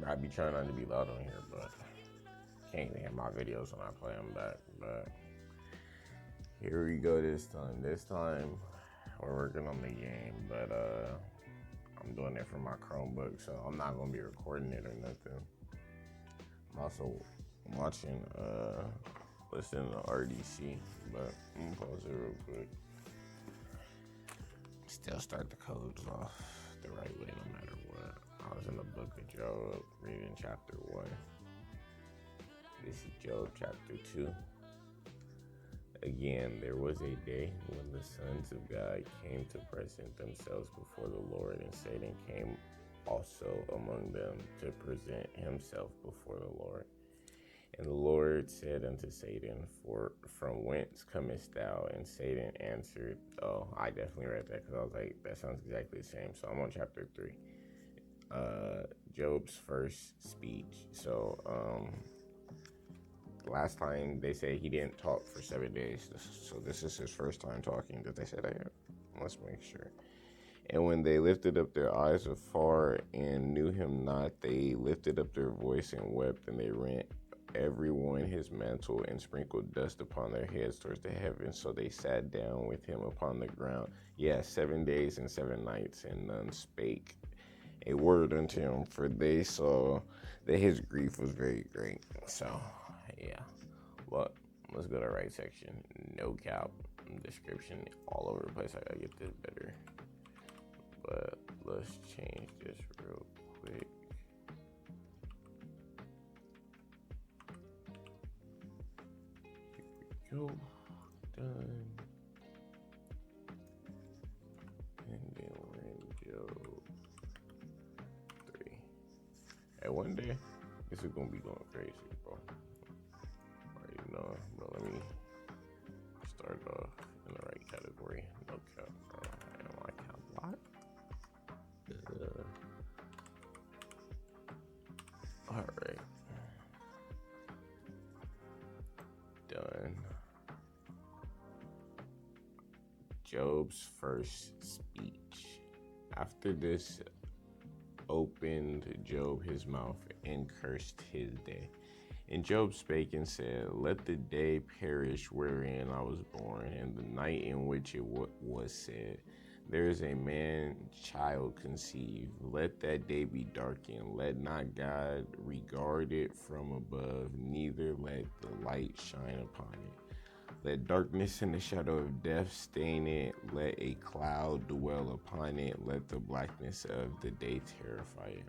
I be trying not to be loud on here, but can't even hear my videos when I play them back. But here we go this time. This time we're working on the game, but I'm doing it from my Chromebook, so I'm not gonna be recording it or nothing. I'm also watching, listening to RDC, but I'm gonna pause it real quick. Still start the codes off the right way no matter what. I was in the book of Job, reading chapter 1. This is Job chapter 2. Again, there was a day when the sons of God came to present themselves before the Lord, and Satan came also among them to present himself before the Lord. And the Lord said unto Satan, from whence comest thou? And Satan answered, I definitely read that because I was like, that sounds exactly the same. So I'm on chapter 3. Job's first speech. So last time they said he didn't talk for 7 days. So this is his first time talking. Did they say that? Let's make sure. And when they lifted up their eyes afar and knew him not, they lifted up their voice and wept, and they rent every one his mantle and sprinkled dust upon their heads towards the heavens. So they sat down with him upon the ground. 7 days and 7 nights, and none spake a word unto him, for they saw that his grief was very great. So, well, let's go to the right section. No cap, description all over the place. I gotta get this better. But let's change this real quick. Here we go. Done. And then we're in Job 3. Hey, one day, this is gonna be going crazy, bro. Already know, but let me start off in the right category. No cap, bro. I don't like cap lot. Alright. Done. Job's first speech. After this opened Job his mouth and cursed his day. And Job spake and said, let the day perish wherein I was born, and the night in which it was said, there is a man-child conceived. Let that day be darkened. Let not God regard it from above, neither let the light shine upon it. Let darkness and the shadow of death stain it. Let a cloud dwell upon it. Let the blackness of the day terrify it.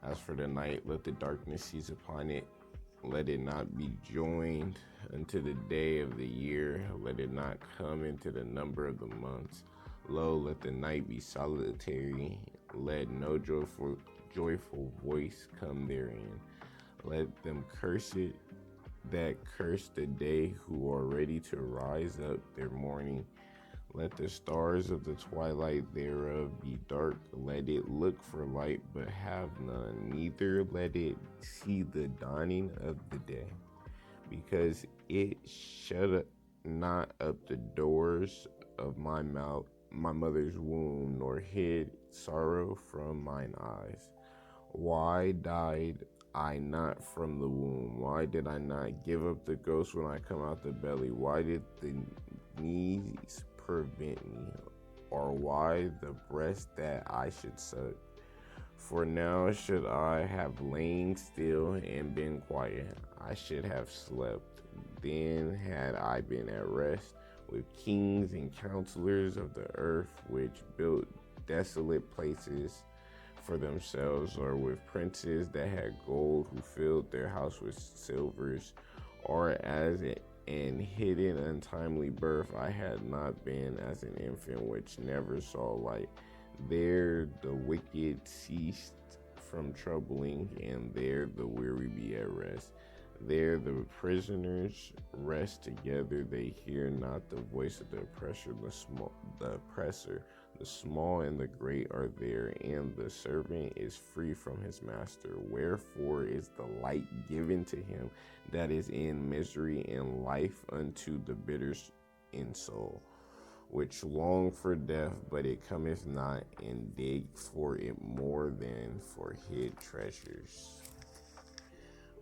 As for the night, let the darkness seize upon it. Let it not be joined unto the day of the year. Let it not come into the number of the months. Lo, let the night be solitary. Let no joyful voice come therein. Let them curse it that curse the day, who are ready to rise up their morning. Let the stars of the twilight thereof be dark. Let it look for light, but have none. Neither let it see the dawning of the day, because it shut not up the doors of my mouth, my mother's womb, nor hid sorrow from mine eyes. Why died I not from the womb? Why did I not give up the ghost when I come out the belly? Why did the knees prevent me? Or why the breast that I should suck? For now should I have lain still and been quiet. I should have slept. Then had I been at rest with kings and counselors of the earth, which built desolate places for themselves, or with princes that had gold, who filled their house with silvers, or as an hidden untimely birth. I had not been as an infant which never saw light. There the wicked ceased from troubling, and there the weary be at rest. There the prisoners rest together. They hear not the voice of the oppressor. The small and the great are there, and the servant is free from his master. Wherefore is the light given to him that is in misery, and life unto the bitter in soul. which long for death, but it cometh not, and dig for it more than for hid treasures,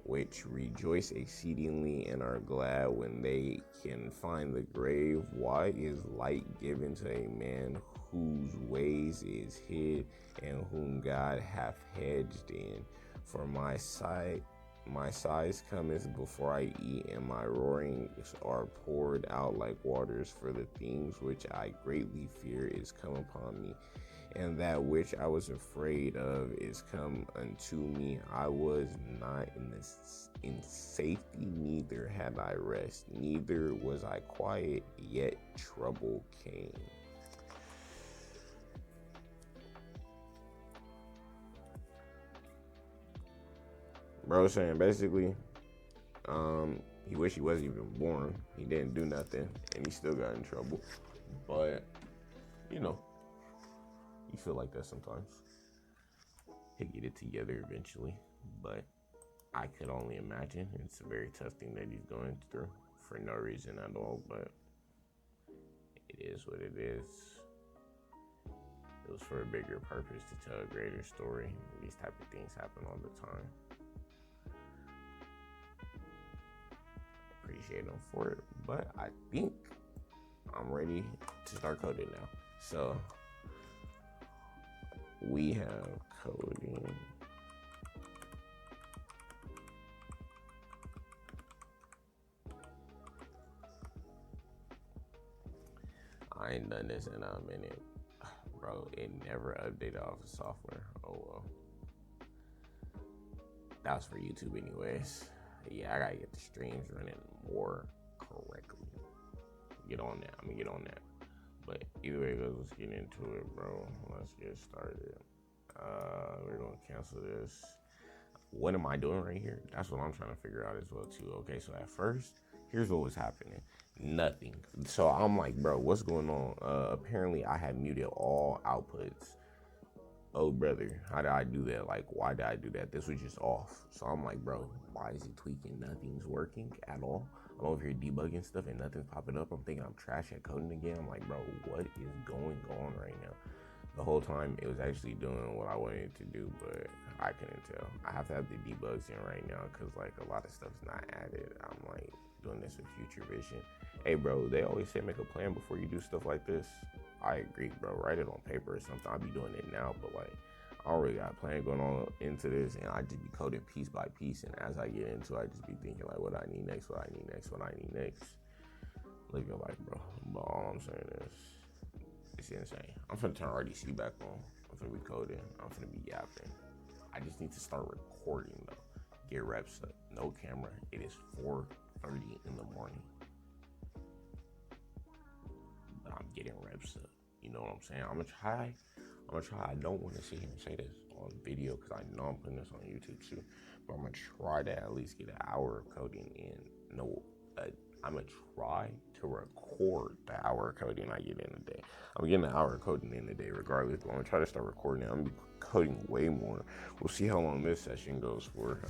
which rejoice exceedingly and are glad when they can find the grave. Why is light given to a man whose ways is hid, and whom God hath hedged in? For my sighs cometh before I eat, and my roarings are poured out like waters. For the things which I greatly fear is come upon me, and that which I was afraid of is come unto me. I was not in safety, neither had I rest, neither was I quiet, yet trouble came. Bro saying basically, he wished he wasn't even born. He didn't do nothing, and he still got in trouble. But, you know, you feel like that sometimes. He'll get it together eventually. But I could only imagine. It's a very tough thing that he's going through for no reason at all. But it is what it is. It was for a bigger purpose, to tell a greater story. These type of things happen all the time. Appreciate him for it, but I think I'm ready to start coding now. So we have coding. I ain't done this in a minute, bro. It never updated off the software. Oh well. That was for YouTube anyways. Yeah, I gotta get the streams running more correctly. Get on that. I'm gonna get on that. But either way, let's get into it, bro. Let's get started. We're gonna cancel this. What am I doing right here? That's what I'm trying to figure out as well too. Okay, so at first, here's what was happening. Nothing. So I'm like, bro, what's going on? Apparently I had muted all outputs. Oh brother, how did I do that? Like, why did I do that? This was just off. So I'm like, bro, why is it tweaking? Nothing's working at all. I'm over here debugging stuff and nothing's popping up. I'm thinking I'm trash at coding again. I'm like, bro, what is going on right now? The whole time it was actually doing what I wanted to do, but I couldn't tell. I have to have the debugs in right now because like a lot of stuff's not added. I'm like doing this with future vision. Hey bro, they always say make a plan before you do stuff like this. I agree, bro. Write it on paper or something. I'll be doing it now, but like I already got a plan going on into this, and I just be coding piece by piece. And as I get into it, I just be thinking like, what I need next, what I need next, what I need next. Live your life, bro. But all I'm saying is, it's insane. I'm finna turn RDC back on. I'm finna be coding. I'm finna be yapping. I just need to start recording though. Get reps up. No camera. It is 4:30 in the morning. But I'm getting reps up. You know what I'm saying? I'm gonna try. I don't want to sit here and say this on video because I know I'm putting this on YouTube too. But I'm gonna try to at least get an hour of coding in. No, I'm gonna try to record the hour of coding I get in a day. I'm getting an hour of coding in a day regardless, but I'm gonna try to start recording it. I'm gonna be coding way more. We'll see how long this session goes for.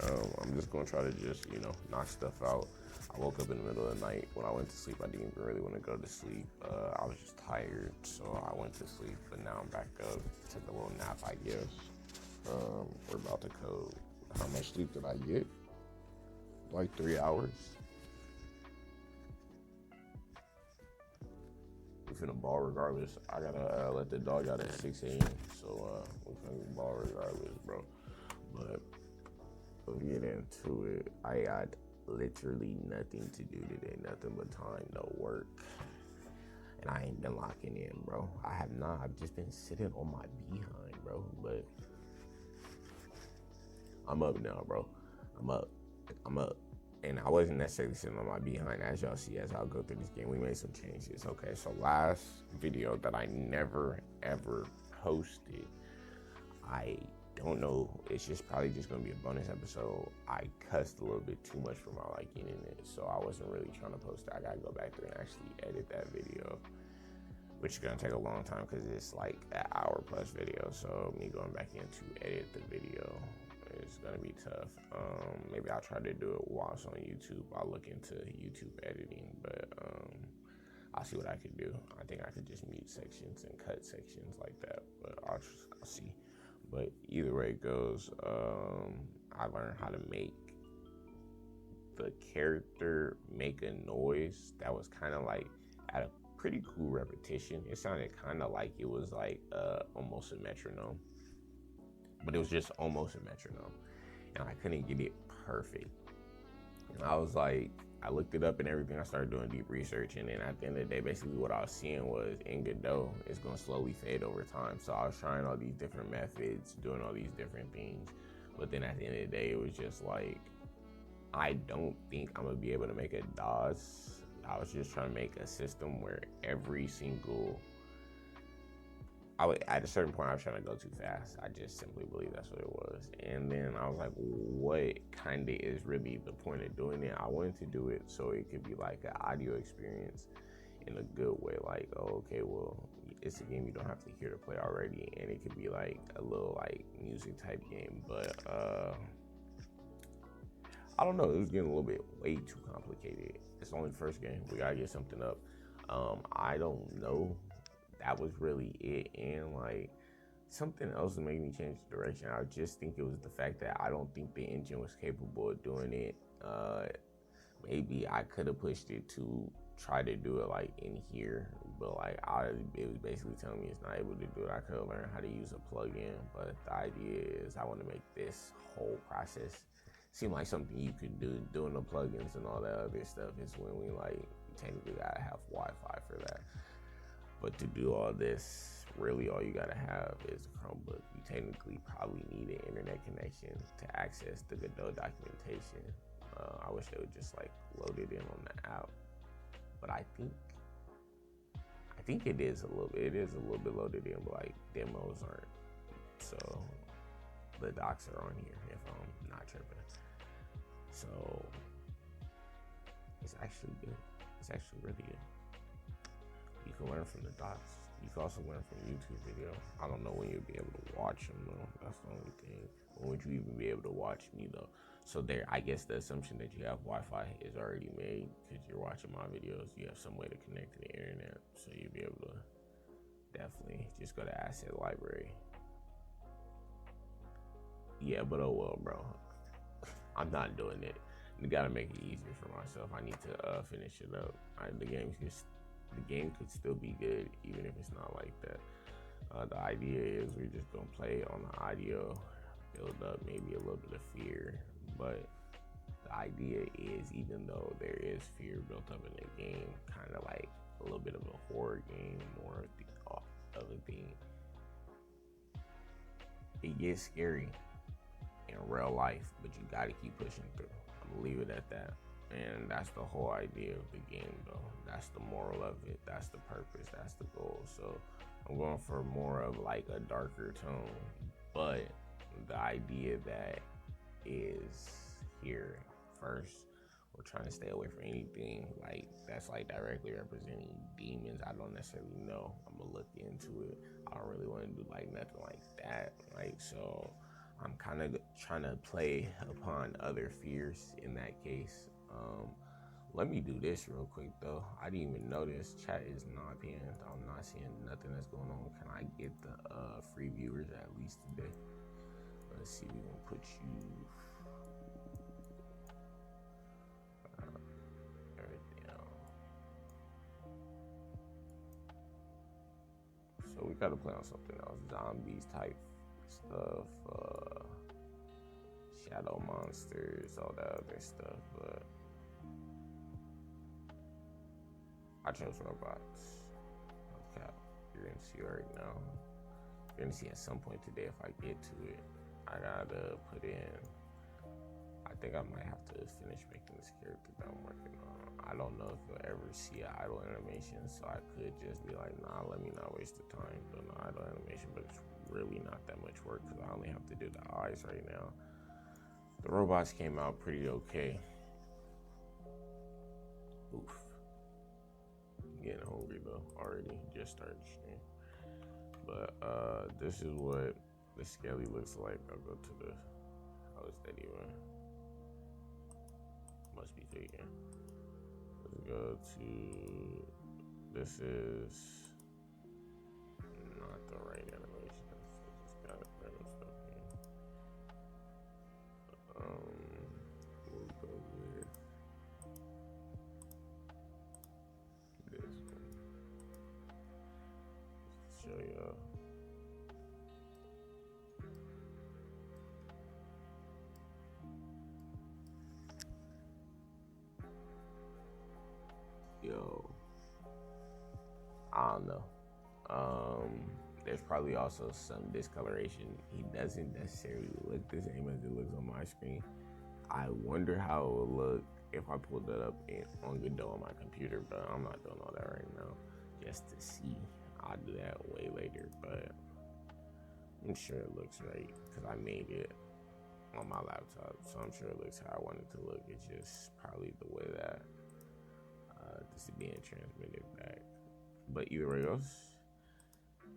I'm just gonna try to just, knock stuff out. I woke up in the middle of the night. When I went to sleep, I didn't even really want to go to sleep. I was just tired, so I went to sleep, but now I'm back up. Took a little nap, I guess. We're about to code. How much sleep did I get? Like 3 hours. We finna ball regardless. I gotta let the dog out at 6 a.m. So we finna ball regardless, bro. But we'll get into it. I got literally nothing to do today. Nothing but time, no work. And I ain't been locking in, bro. I have not. I've just been sitting on my behind, bro. But I'm up now, bro. I'm up. And I wasn't necessarily sitting on my behind. As y'all see, as I'll go through this game, we made some changes. Okay, so last video that I never, ever posted, I don't know. It's just probably just going to be a bonus episode. I cussed a little bit too much for my liking in it, so I wasn't really trying to post it. I got to go back through and actually edit that video, which is going to take a long time because it's like an hour plus video. So me going back in to edit the video, it's gonna be tough. Maybe I'll try to do it while it's on YouTube. I'll look into YouTube editing, but I'll see what I could do. I think I could just mute sections and cut sections like that, but I'll see. But either way it goes, I learned how to make the character make a noise that was kind of like at a pretty cool repetition. It sounded kind of like it was like almost a metronome, but it was just almost a metronome, and I couldn't get it perfect. And I was like, I looked it up and everything. I started doing deep research, and then at the end of the day, basically what I was seeing was in Godot, it's going to slowly fade over time. So I was trying all these different methods, doing all these different things, but then at the end of the day, it was just like, I don't think I'm gonna be able to make a DOS. I was just trying to make a system where every single, at a certain point I was trying to go too fast. I just simply believe that's what it was. And then I was like, what kind of is really the point of doing it? I wanted to do it so it could be like an audio experience in a good way. Like, oh, okay, well, it's a game you don't have to hear to play already, and it could be like a little like music type game. But I don't know, it was getting a little bit way too complicated. It's only the first game, we gotta get something up. I don't know, that was really it. And like, something else that made me change the direction, I just think it was the fact that I don't think the engine was capable of doing it. Maybe I could have pushed it to try to do it like in here, but like it was basically telling me it's not able to do it. I could have learned how to use a plugin, but the idea is I want to make this whole process seem like something you could do. Doing the plugins and all that other stuff is when we like technically gotta have Wi-Fi for that. But to do all this, really all you gotta have is a Chromebook. You technically probably need an internet connection to access the Godot documentation. I wish they would just like load it in on the app, but I think it is a little bit. It is a little bit loaded in, but like demos aren't. So the docs are on here if I'm not tripping. So it's actually good. It's actually really good. You can learn from the docs. You can also learn from YouTube video. I don't know when you'll be able to watch them though. That's the only thing. When would you even be able to watch me though? So there, I guess the assumption that you have Wi-Fi is already made because you're watching my videos. You have some way to connect to the internet, so you'll be able to definitely just go to Asset Library. Yeah, but oh well, bro. I'm not doing it. You gotta make it easier for myself. I need to finish it up. The game could still be good even if it's not like that. The idea is we're just gonna play on the audio, build up maybe a little bit of fear, but the idea is even though there is fear built up in the game, kind of like a little bit of a horror game, more of a thing. It gets scary in real life, but you gotta keep pushing through. I'm gonna leave it at that. And that's the whole idea of the game though. That's the moral of it. That's the purpose. That's the goal. So I'm going for more of like a darker tone, but the idea that is here first, we're trying to stay away from anything like that's like directly representing demons. I don't necessarily know. I'm gonna look into it. I don't really want to do like nothing like that. Like, so I'm kind of trying to play upon other fears in that case. Let me do this real quick though. I didn't even notice chat is not pinned. I'm not seeing nothing that's going on. Can I get the free viewers at least today? Let's see. We're gonna put you so we gotta play on something else. Zombies type stuff, shadow monsters, all that other stuff, but I chose robots. Okay, you're gonna see right now. You're gonna see at some point today if I get to it. I gotta put in, I think I might have to finish making this character that I'm working on. I don't know if you'll ever see an idle animation, so I could just be like, nah, let me not waste the time doing the idle animation, but it's really not that much work because I only have to do the eyes right now. The robots came out pretty okay. Oof. Getting hungry though already. Just started stream. But this is what the Skelly looks like. I'll go to the, how is that even? Must be taken. Let's go to this is not the right animation. I just got random stuff here. We'll go with this one. Just to show y'all. Yo, I don't know. There's probably also some discoloration. He doesn't necessarily look the same as it looks on my screen. I wonder how it would look if I pulled it up on Godot on my computer, but I'm not doing all that right now just to see. I'll do that way later, but I'm sure it looks right because I made it on my laptop, so I'm sure it looks how I want it to look. It's just probably the way that this is being transmitted back. But either way else,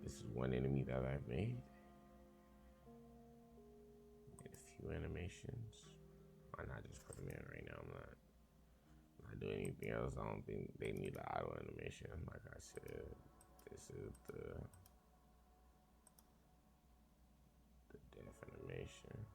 this is one enemy that I've made. Made a few animations. Why not just put them in right now? I'm not doing anything else. I don't think they need an idle animation. Like I said, this is the death animation.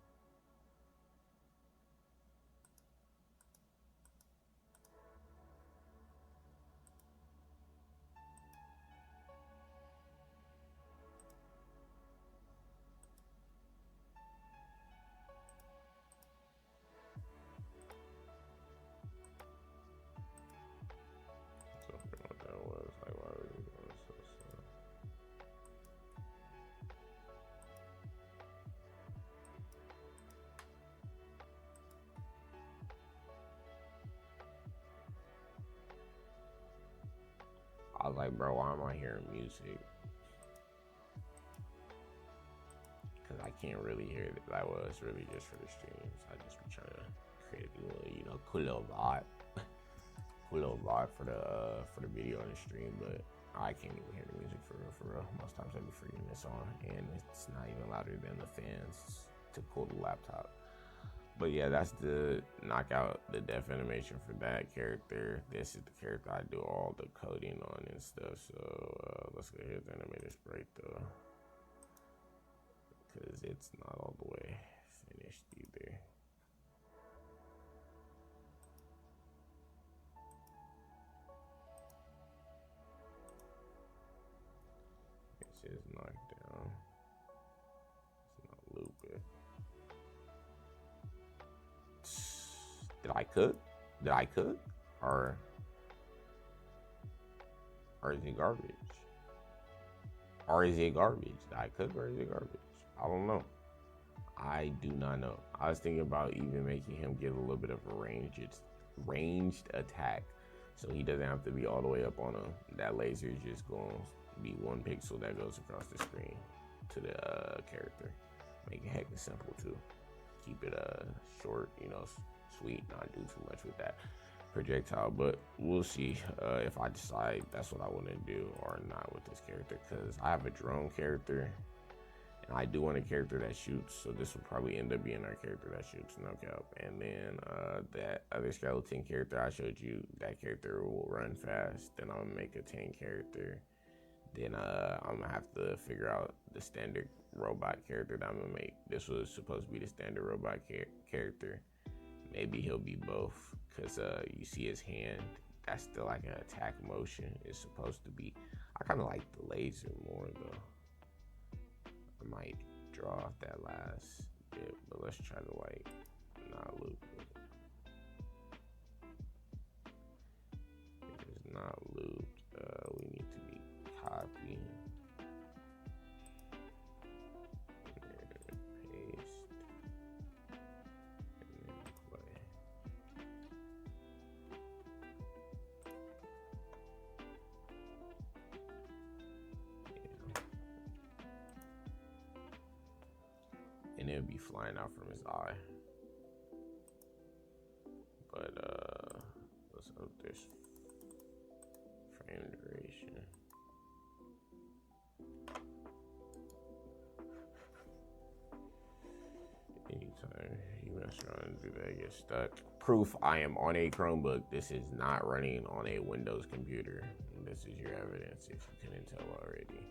I was like, bro, why am I hearing music? Because I can't really hear it. That was really just for the streams. I just be trying to create a little, cool little vibe. Cool little vibe for the video and the stream, but I can't even hear the music for real. Most times I be freaking this on, and it's not even louder than the fans to cool the laptop. But yeah, that's the knockout, the death animation for that character. This is the character I do all the coding on and stuff. So let's go ahead and animate this right though, because it's not all the way finished either. It's just knocked down. It's not looping. Did I cook? Or is it garbage? Did I cook or is it garbage? I don't know. I do not know. I was thinking about even making him get a little bit of a ranged attack, so he doesn't have to be all the way up on him. That laser is just going to be one pixel that goes across the screen to the character. Make it heckin' simple too. Keep it short, sweet, not do too much with that projectile, but we'll see if I decide that's what I want to do or not with this character, because I have a drone character and I do want a character that shoots, so this will probably end up being our character that shoots, no cap. And then that other skeleton character I showed you, that character will run fast. Then I'm gonna make a tank character. Then I'm gonna have to figure out the standard robot character that I'm gonna make. This was supposed to be the standard robot character. Maybe he'll be both, because you see his hand, that's still like an attack motion. It's supposed to be. I kind of like the laser more though. I might draw off that last bit, but let's try to like not loop it. If it's not looped, we need to be copy. And it'll be flying out from his eye. But let's hope this frame duration. Anytime you Mess around and do that, get stuck. Proof I am on a Chromebook. This is not running on a Windows computer. And this is your evidence if you couldn't tell already.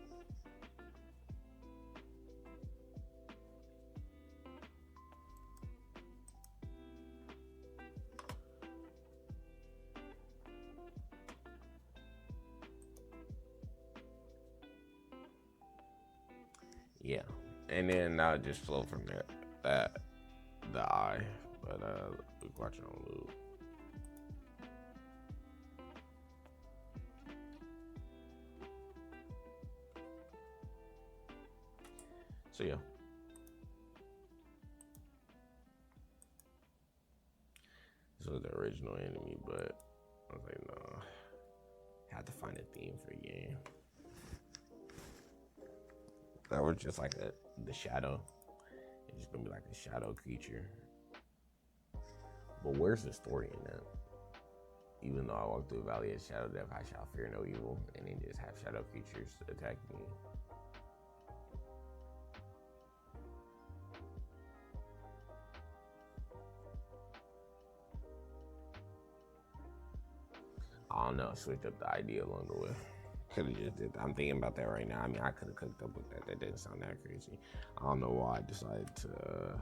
Yeah. And then I'll just flow from that the eye. But watch it on loop. So yeah. This was the original enemy, but I was like, no. Had to find a theme for a game. That was just like the shadow. It's just gonna be like a shadow creature. But where's the story in that? Even though I walk through a valley of shadow death, I shall fear no evil, and then just have shadow creatures attack me. I don't know, switched up the idea along the way. Could have just did that. I'm thinking about that right now. I mean, I could have cooked up with that. That didn't sound that crazy. I don't know why I decided to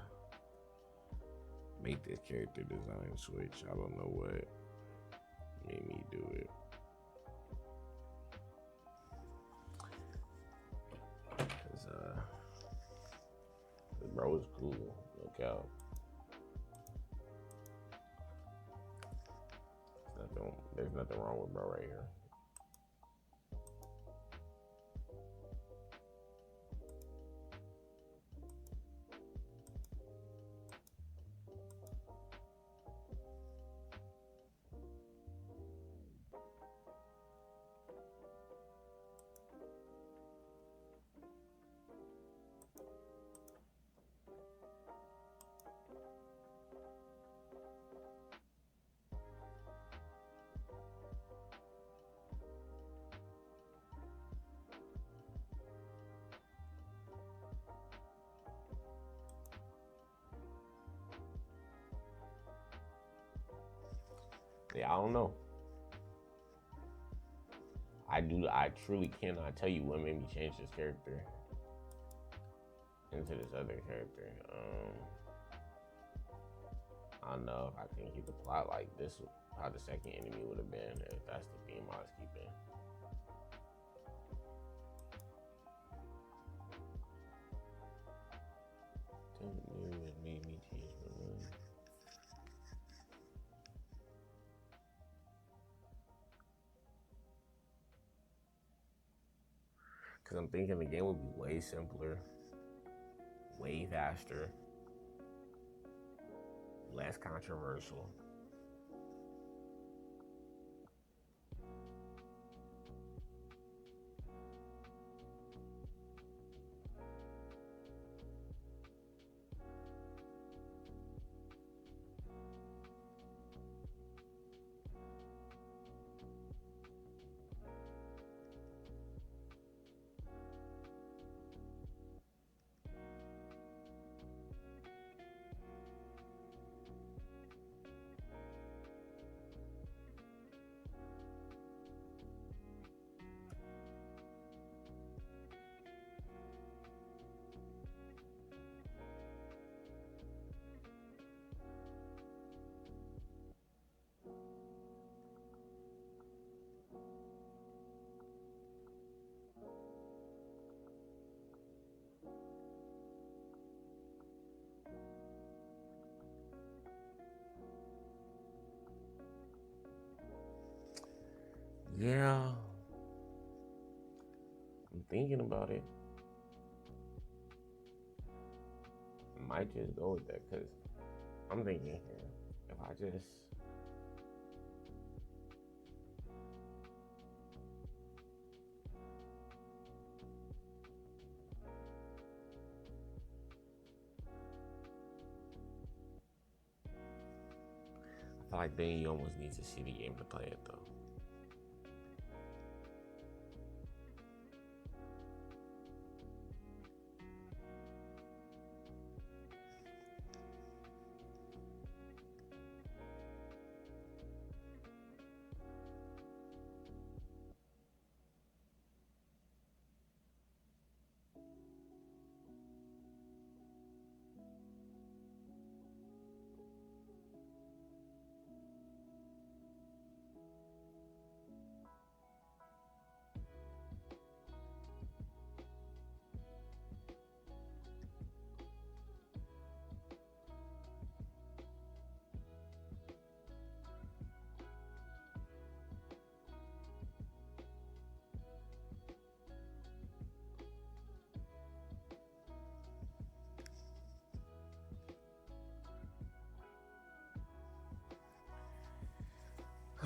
make this character design switch. I don't know what made me do it. Cause the bro is cool. Look out. There's nothing wrong with bro right here. Yeah, I don't know. I truly cannot tell you what made me change this character into this other character. I don't know if I can keep the plot like this, how the second enemy would have been if that's the theme I was keeping. It made me change my mind. Because I'm thinking the game would be way simpler, way faster, less controversial. Yeah, I'm thinking about it. I might just go with that because I'm thinking here, if I just I feel like then you almost need to see the game to play it though.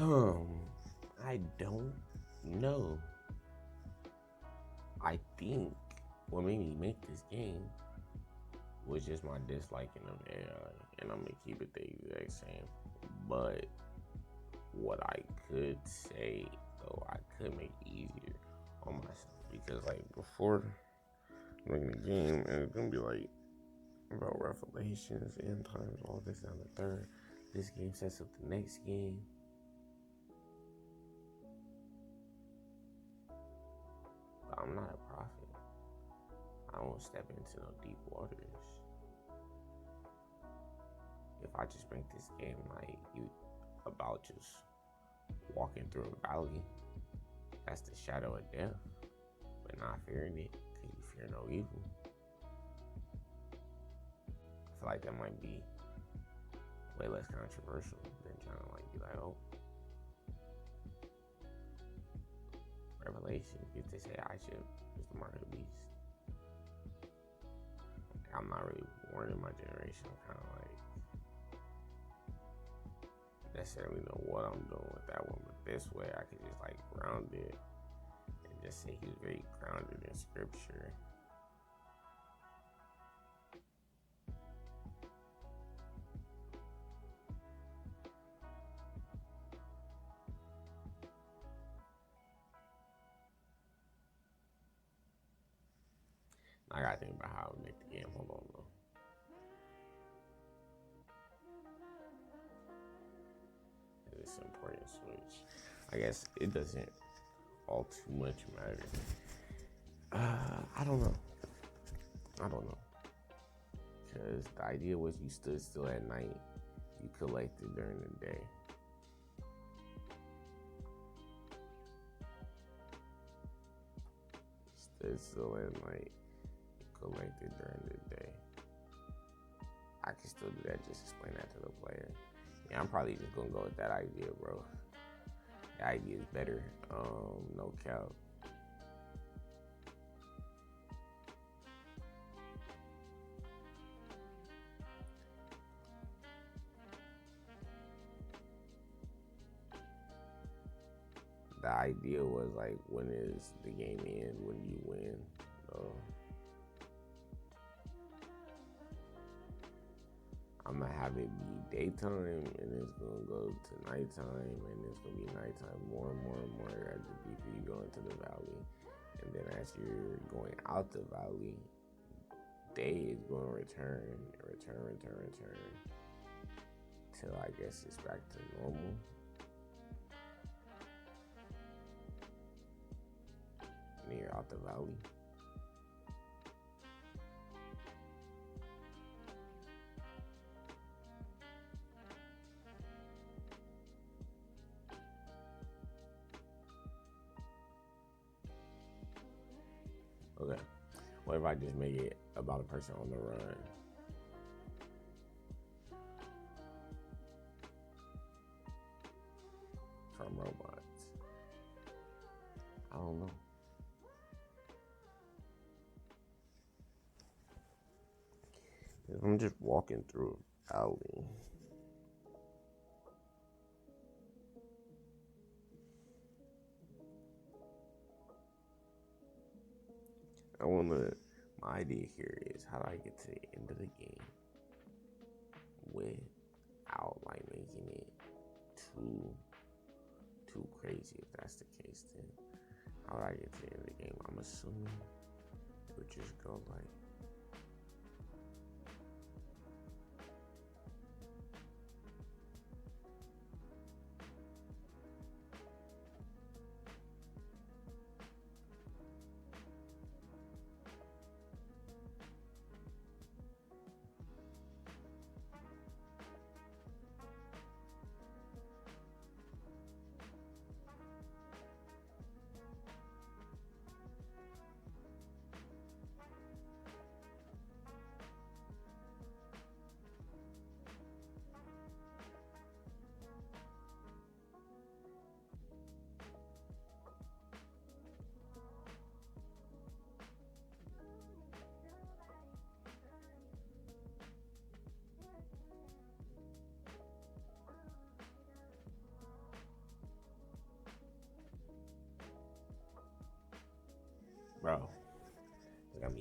Um, I don't know. I think what made me make this game was just my disliking of AI, and I'm gonna keep it the exact same. But what I could say, though, I could make it easier on myself because, like, before making the game, and it's gonna be like about revelations, end times, all this and the third. This game sets up the next game. But I'm not a prophet. I won't step into no deep waters. If I just make this game like you about just walking through a valley, that's the shadow of death, but not fearing it because you fear no evil. I feel like that might be way less controversial than trying to like be like, oh, Revelation, if they say I should, is the mark of the beast. I'm not really warning my generation. I'm kind of like necessarily know what I'm doing with that one, but this way I could just like ground it and just say he's very grounded in scripture. I gotta think about how I would make the game. Hold on though. It's an important switch. I guess it doesn't all too much matter. I don't know. Because the idea was you stood still at night, you collected during the day. Stood still at night, you collected during the day. I can still do that, just explain that to the player. Yeah, I'm probably just gonna go with that idea, bro. The idea is better. No cap. The idea was like, when is the game end? When do you win? I'm gonna have it be daytime, and it's gonna go to nighttime, and it's gonna be nighttime more and more and more as the deeper you go into the valley. And then as you're going out the valley, day is going to return, till I guess it's back to normal. And you're out the valley. Okay. What if I just make it about a person on the run? From robots. I don't know. If I'm just walking through an alley, my idea here is, how do I get to the end of the game without like making it too crazy? If that's the case, then how do I get to the end of the game? I'm assuming it would just go like,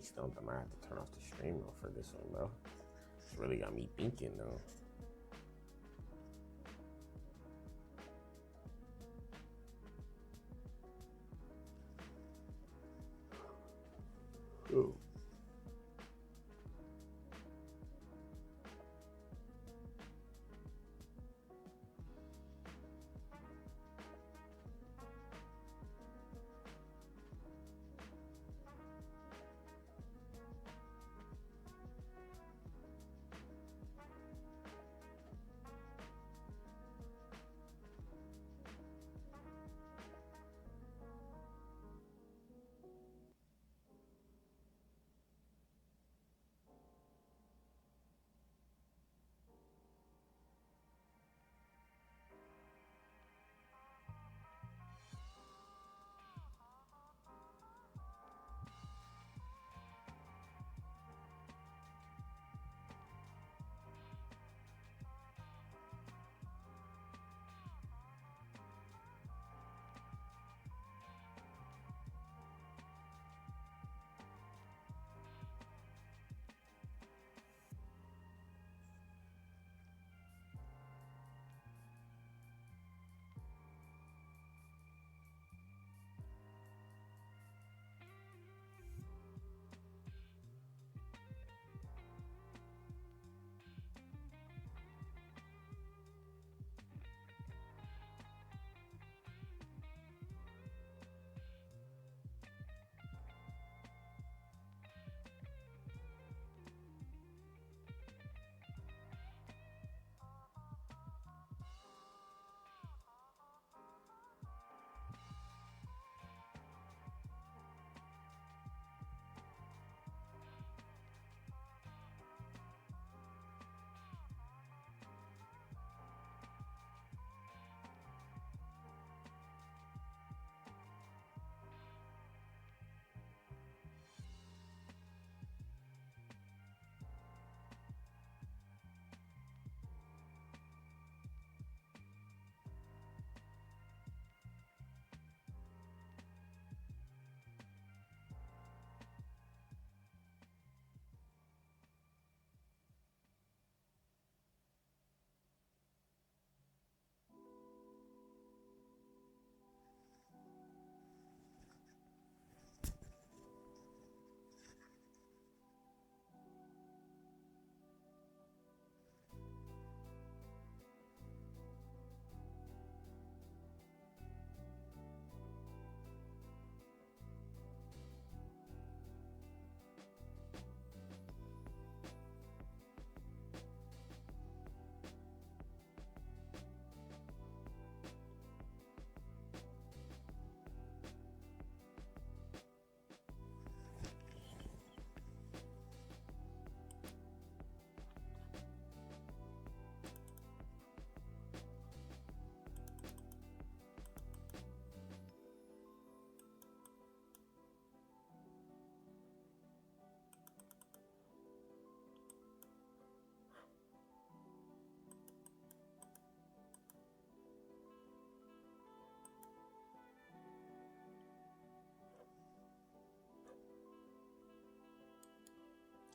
stumped. I might have to turn off the stream though for this one, bro. It's really got me thinking though. Ooh.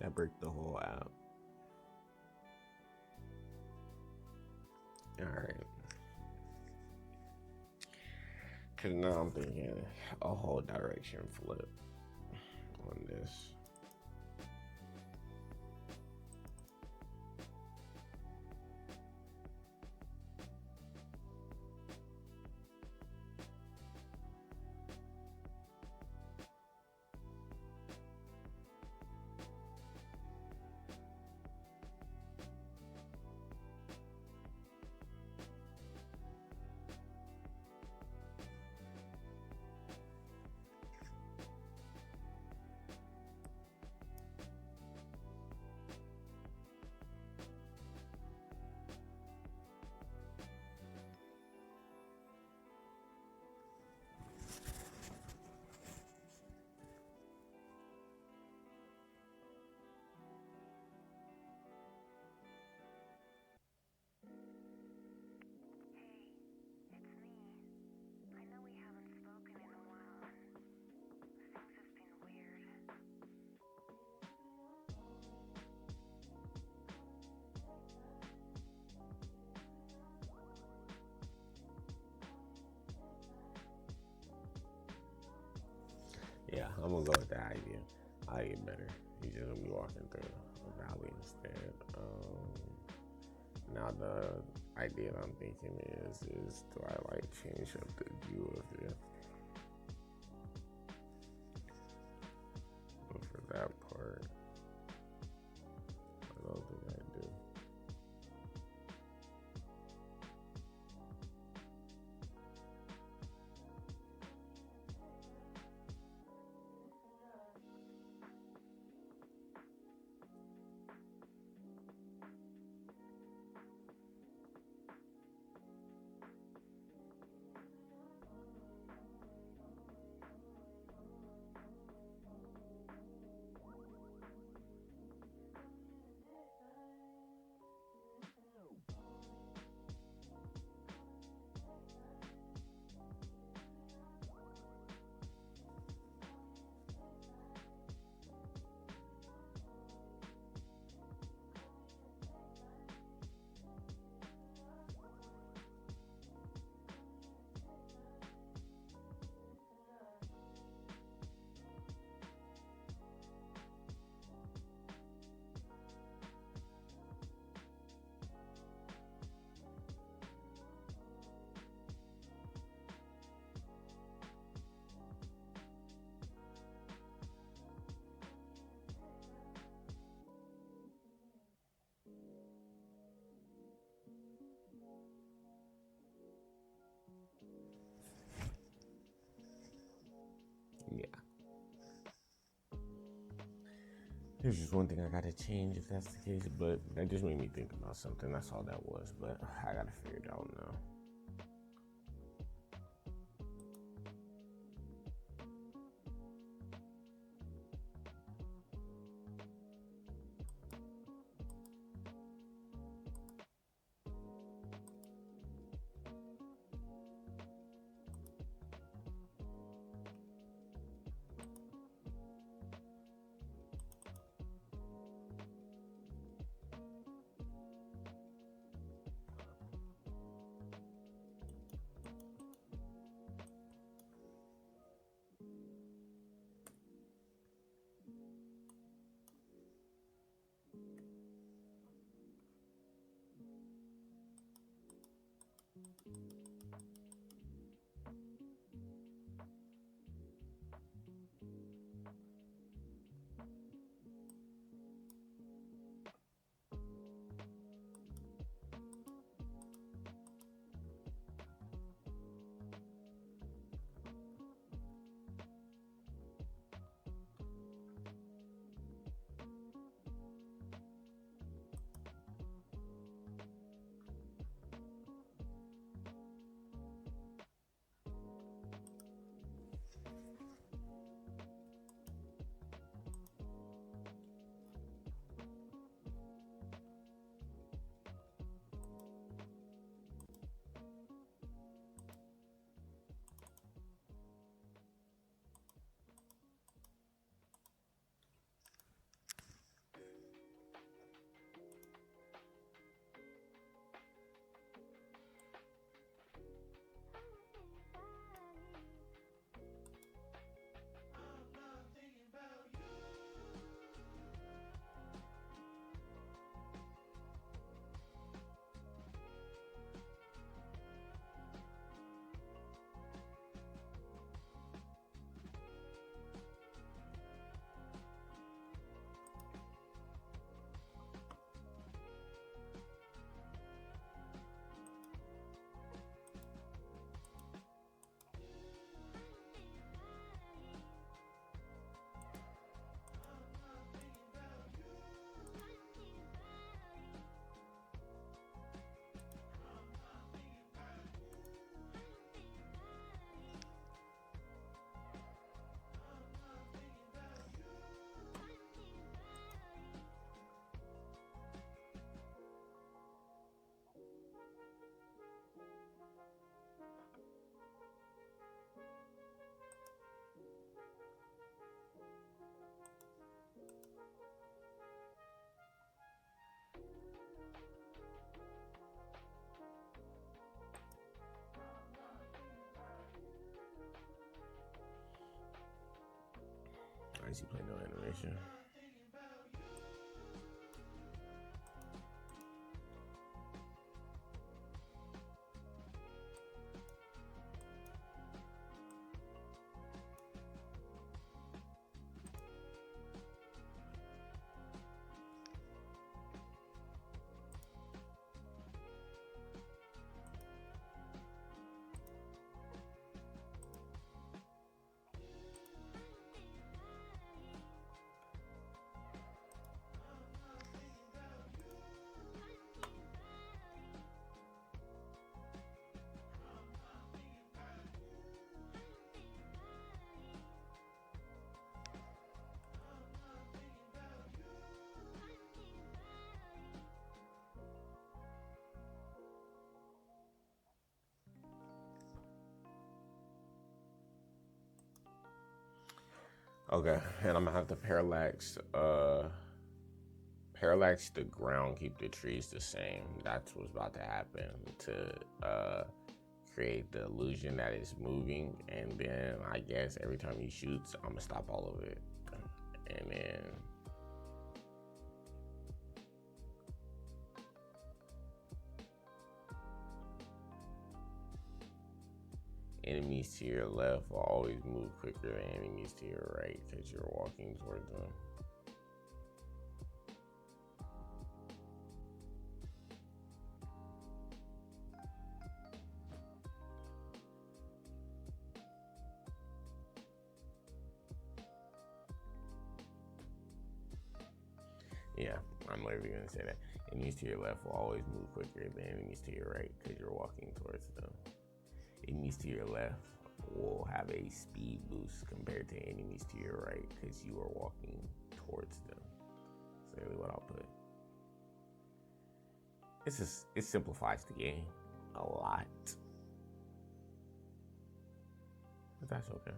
That break the whole app. All right. Cause now I'm thinking a whole direction flip on this. Yeah, I'm gonna go with that idea. I like it better. He's just gonna be walking through a valley instead. Now the idea that I'm thinking is do I like change up the view of it? But for that part, I don't think I do. Yeah. There's just one thing I gotta change if that's the case, but that just made me think about something. That's all that was, but I gotta figure it out now. Why is he playing no animation? Okay, and I'm gonna have to parallax the ground, keep the trees the same. That's what's about to happen to create the illusion that it's moving, and then I guess every time he shoots, I'm gonna stop all of it, and then enemies to your left will always move quicker than enemies to your right because you're walking towards them. Yeah, I'm literally gonna say that. Enemies to your left will always move quicker than enemies to your right because you're walking towards them. Enemies to your left will have a speed boost compared to enemies to your right because you are walking towards them. That's really what I'll put. It simplifies the game a lot, but that's okay.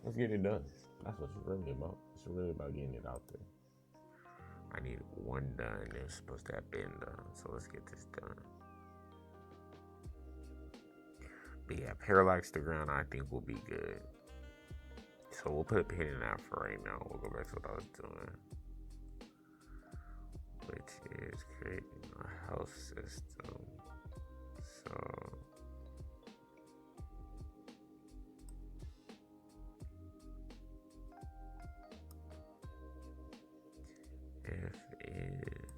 Let's get it done. That's what it's really about. It's really about getting it out there. I need one done. It's supposed to have been done, so let's get this done. But yeah, parallax the ground I think will be good. So we'll put a pin in that for right now. We'll go back to what I was doing, which is creating a house system. So if area is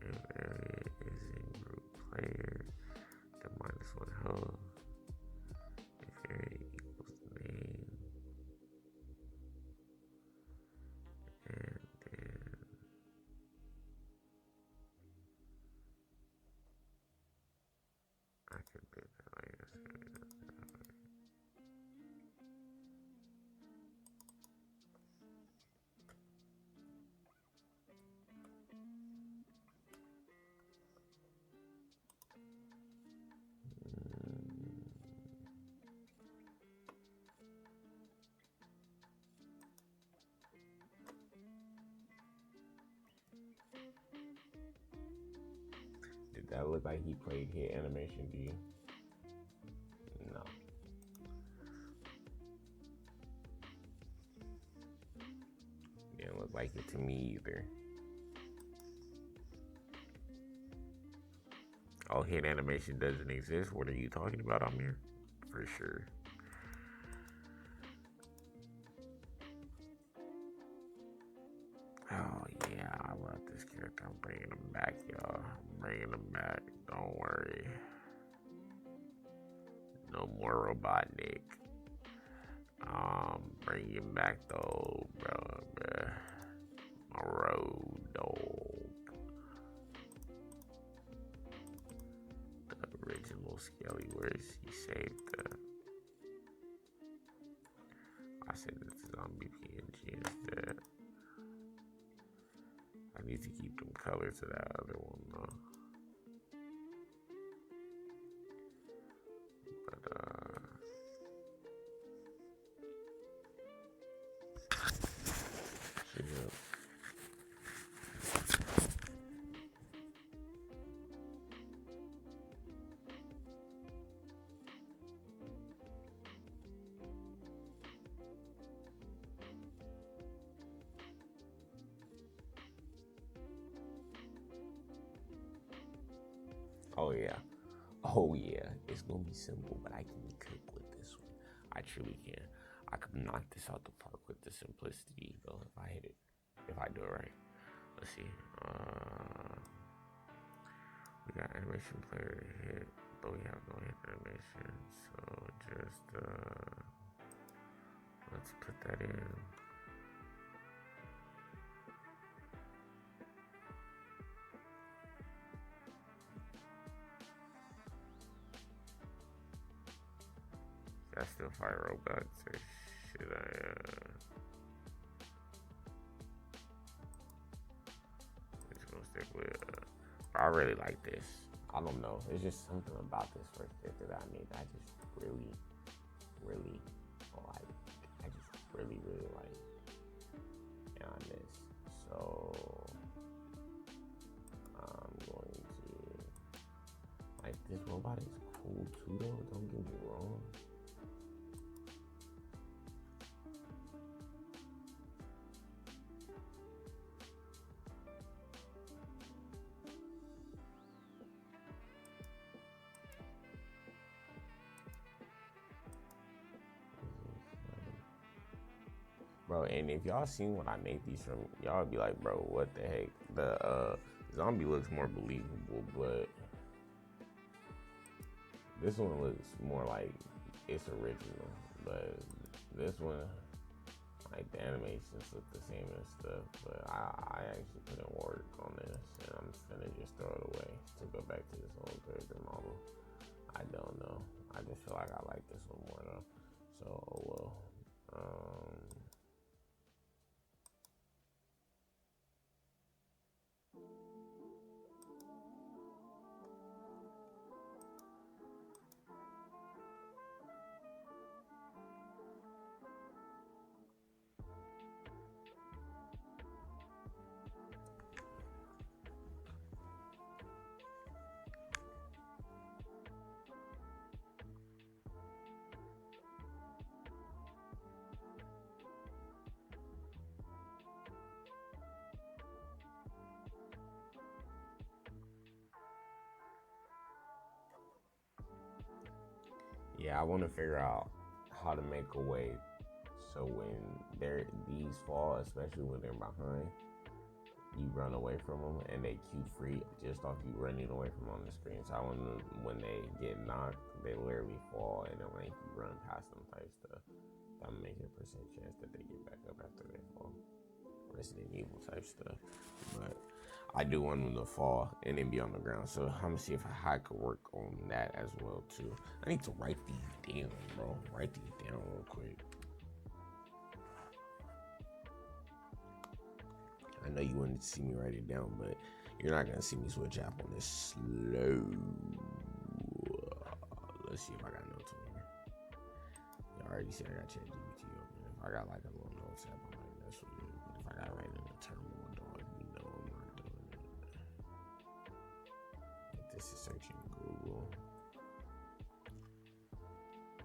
in group player, the -1 health. If area equals name, and then I can do that like this. Did that look like he played hit animation to you? No. Didn't look like it to me either. Oh, hit animation doesn't exist? What are you talking about, Amir? For sure. Oh yeah, I love this character. I'm bringing him back, y'all. I'm bringing him back. Don't worry. No more Robotnik. Bring him back though, bro. My road dog. The original Skelly. Where's he saved the? I said it's a zombie PNG instead. I need to keep them colors to that other one though. But yeah. Oh yeah. Oh yeah. It's gonna be simple, but I can cook with this one. I truly can. I could knock this out the park with the simplicity though if I hit it. If I do it right. Let's see. We got animation player hit, but we have no hit animation. So just let's put that in. I still fire robots or should I just gonna stick with I really like this. I don't know. It's just something about this first character that I made that I just really, really like. I just really, really like on this. So I'm going to like this robot is cool too though, don't get me wrong. Bro, and if y'all seen what I made these from, y'all be like, bro, what the heck? The zombie looks more believable, but this one looks more like it's original. But this one, like the animations look the same and stuff. But I actually put in work on this, and I'm finna just throw it away to go back to this old character model. I don't know. I just feel like I like this one more though. So, oh well. Yeah, I want to figure out how to make a way so when these fall, especially when they're behind, you run away from them and they cue free just off you running away from them on the screen. So I want to, when they get knocked, they literally fall and then like you run past them type stuff. That makes a percent chance that they get back up after they fall. Resident Evil type stuff, but I do want them to fall and then be on the ground. So I'm gonna see if I could work on that as well too. I need to write these down, bro. Write these down real quick. I know you wanted to see me write it down, but you're not gonna see me switch app on this slow. Let's see if I got notes on here. You already said I got ChatGPT open. If I got like a little notes app, I'm like, that's what it is. But if I got to write in a terminal, dog, you know I'm not doing it. Like this is searching Google.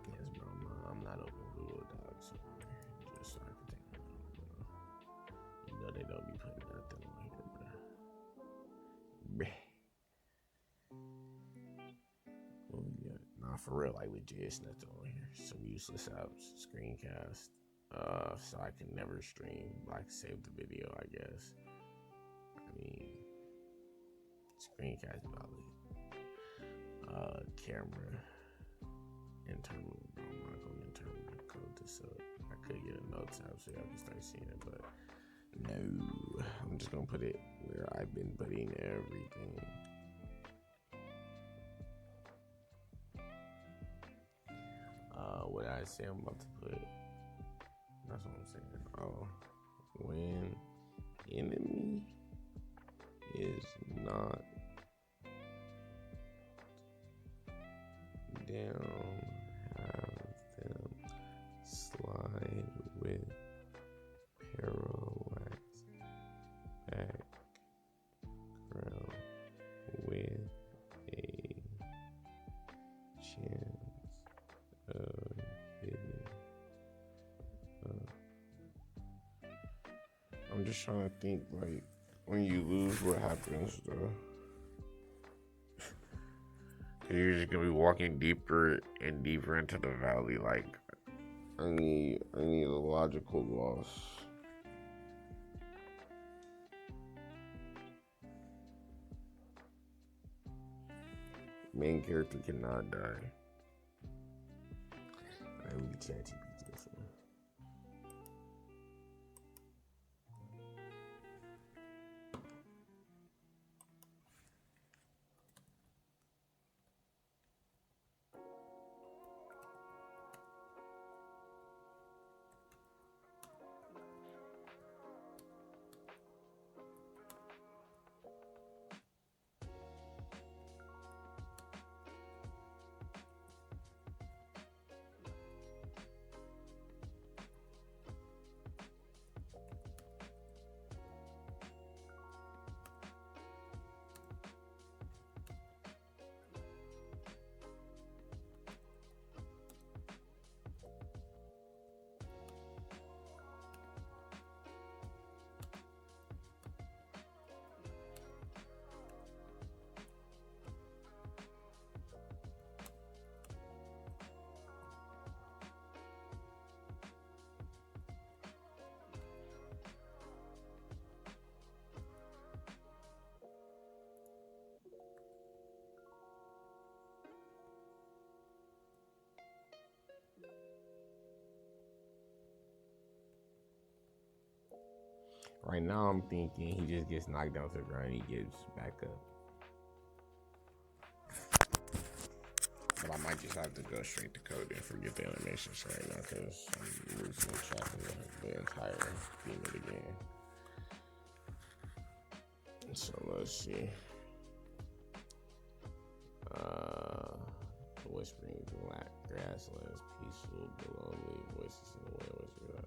Yes, bro, I'm not open Google Docs, so just so I can take a note, bro. You know they don't be putting nothing on here, bro. What we got? Nah, for real, like legit, it's nothing on here. Some useless apps, screencast, so I can never stream, like save the video, I guess. I mean, screencast valid. Camera, internal. I'm not going to internal code this up. I could get a notes app so y'all can start seeing it, but no. I'm just gonna put it where I've been putting everything. What I say I'm about to put. That's what I'm saying. Oh, when enemy is not down, have them slide with parallax background with a chance of hitting. I'm just trying to think, like, when you lose, what happens, though? You're just gonna be walking deeper and deeper into the valley. Like, I need a logical loss. Main character cannot die. Alright, we can chat GPT this one. Right now, I'm thinking he just gets knocked down to the ground and he gets back up. But I might just have to go straight to code and forget the animations right now because I'm losing track of the entire theme of the game. So let's see. The whispering grasslands, peaceful, below me, voices in the wind, whispering.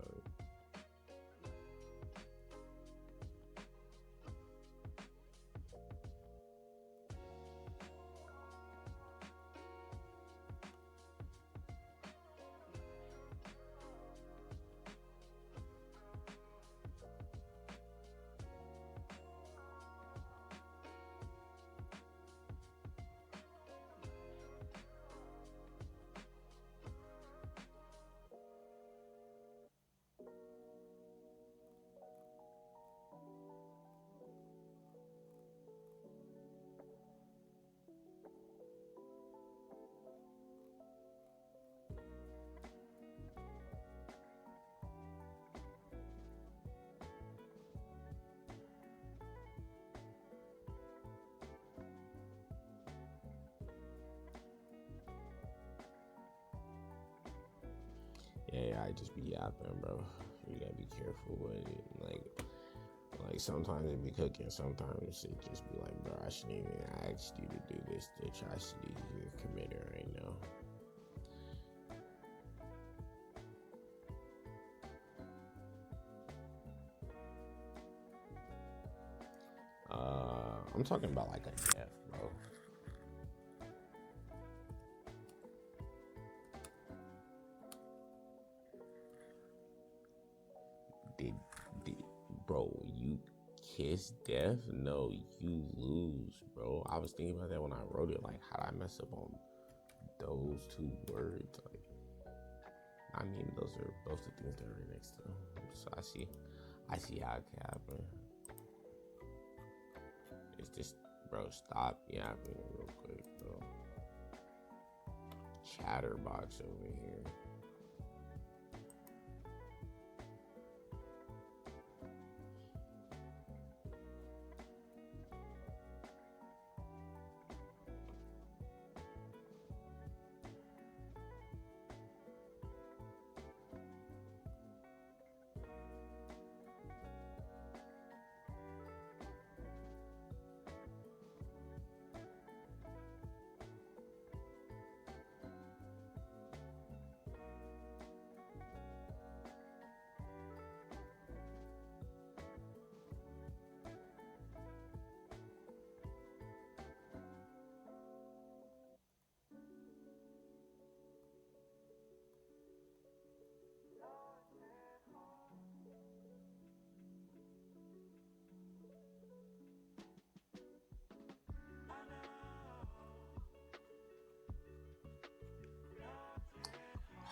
Yeah, I just be yapping, bro. You gotta be careful with it. Like sometimes it be cooking, sometimes it just be like, bro, I shouldn't even ask you to do this atrocity you're committing right now. I'm talking about like a death, bro. Bro, you kiss death? No, you lose, bro. I was thinking about that when I wrote it. Like, how'd I mess up on those two words? Like, I mean, those are both the things that are right next to them. So I see how it can happen. It's just, bro, stop yapping real quick, bro. Chatterbox over here.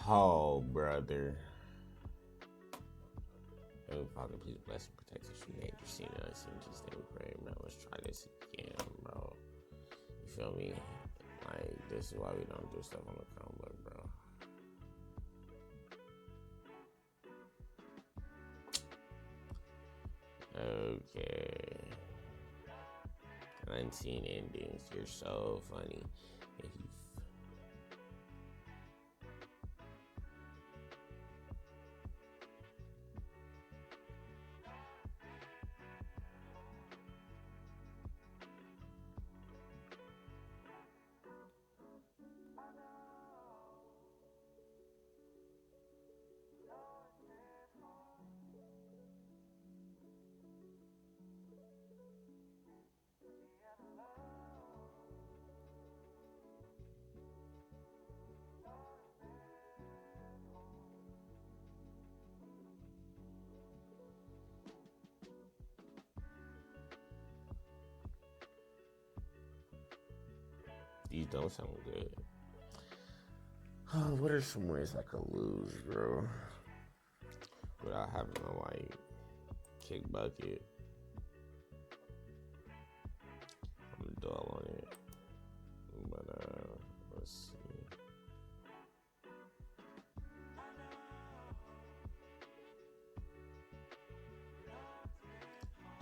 Oh, brother. Oh, Father, please bless and protect us from danger, seen and unseen. Just then we pray, man. Let's try this again, bro. You feel me? Like, this is why we don't do stuff on the Chromebook, bro. Okay. Unseen endings. You're so funny. If you these don't sound good. What are some ways I could lose, bro? Without having to, like, kick bucket. I'm gonna dwell on it. But, let's see.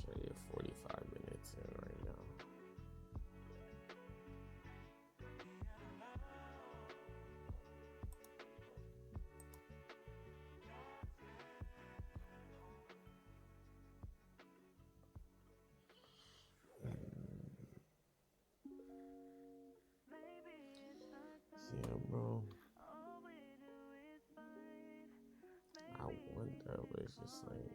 Try to get 45 minutes in right now. Yeah, bro. I wonder, but it's just like,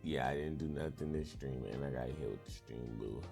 Yeah, I didn't do nothing this stream, and I got hit with the stream blue.